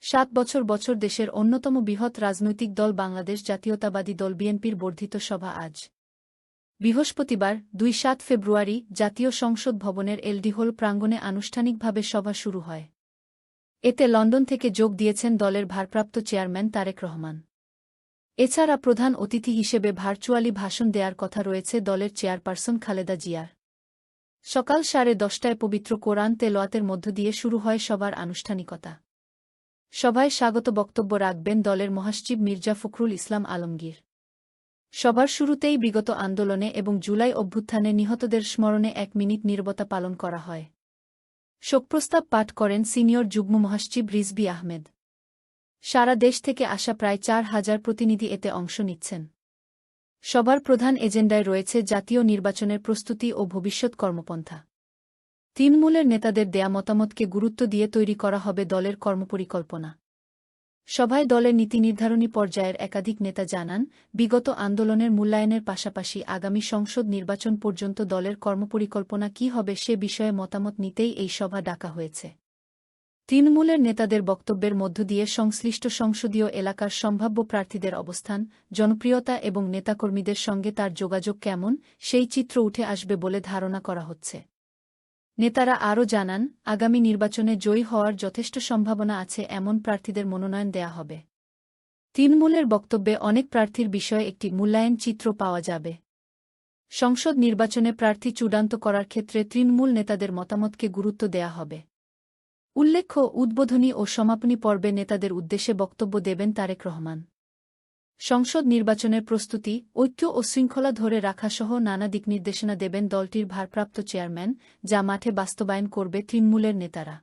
৭ বছর দেশের অন্যতম বৃহৎ রাজনৈতিক দল বাংলাদেশ জাতীয়তাবাদী দল বিএনপির বর্ধিত সভা আজ বৃহস্পতিবার ২-৭ ফেব্রুয়ারি জাতীয় সংসদ ভবনের এলডি হল প্রাঙ্গণে আনুষ্ঠানিকভাবে সভা শুরু হয়। এতে লন্ডন থেকে যোগ দিয়েছেন দলের ভারপ্রাপ্ত চেয়ারম্যান তারেক রহমান। এছাড়া প্রধান অতিথি হিসেবে ভার্চুয়ালি ভাষণ দেওয়ার কথা রয়েছে দলের চেয়ারপারসন খালেদা জিয়ার। সকাল 10:30টায় পবিত্র কোরআন তেলাওয়াতের মধ্য দিয়ে শুরু হয় সভার আনুষ্ঠানিকতা। সভায় স্বাগত বক্তব্য রাখবেন দলের মহাসচিব মির্জা ফখরুল ইসলাম আলমগীর। সভার শুরুতেই বিগত আন্দোলনে এবং জুলাই অভ্যুত্থানে নিহতদের স্মরণে ১ মিনিট নীরবতা পালন করা হয়। শোকপ্রস্তাব পাঠ করেন সিনিয়র যুগ্ম মহাসচিব রিজভী আহমেদ। সারা দেশ থেকে আসা প্রায় ৪,০০০ প্রতিনিধি এতে অংশ নিচ্ছেন। সভার প্রধান এজেন্ডায় রয়েছে জাতীয় নির্বাচনের প্রস্তুতি ও ভবিষ্যৎ কর্মপন্থা। তৃণমূলের নেতাদের দেয়া মতামতকে গুরুত্ব দিয়ে তৈরি করা হবে দলের কর্মপরিকল্পনা। সভায় দলের নীতি নির্ধারণী পর্যায়ের একাধিক নেতা জানান, বিগত আন্দোলনের মূল্যায়নের পাশাপাশি আগামী সংসদ নির্বাচন পর্যন্ত দলের কর্মপরিকল্পনা কী হবে সে বিষয়ে মতামত নিতেই এই সভা ডাকা হয়েছে। তৃণমূলের নেতাদের বক্তব্যের মধ্য দিয়ে সংশ্লিষ্ট সংসদীয় এলাকার সম্ভাব্য প্রার্থীদের অবস্থান, জনপ্রিয়তা এবং নেতাকর্মীদের সঙ্গে তার যোগাযোগ কেমন, সেই চিত্র উঠে আসবে বলে ধারণা করা হচ্ছে। নেতারা আরও জানান, আগামী নির্বাচনে জয়ী হওয়ার যথেষ্ট সম্ভাবনা আছে এমন প্রার্থীদের মনোনয়ন দেয়া হবে। তৃণমূলের বক্তব্যে অনেক প্রার্থীর বিষয়ে একটি মূল্যায়ন চিত্র পাওয়া যাবে। সংসদ নির্বাচনে প্রার্থী চূড়ান্ত করার ক্ষেত্রে তৃণমূল নেতাদের মতামতকে গুরুত্ব দেয়া হবে। উল্লেখ্য, উদ্বোধনী ও সমাপনী পর্বে নেতাদের উদ্দেশ্যে বক্তব্য দেবেন তারেক রহমান। সংসদ নির্বাচনের প্রস্তুতি, ঐক্য ও শৃঙ্খলা ধরে রাখাসহ নানা দিকনির্দেশনা দেবেন দলটির ভারপ্রাপ্ত চেয়ারম্যান, যা মাঠে বাস্তবায়ন করবে তৃণমূলের নেতারা।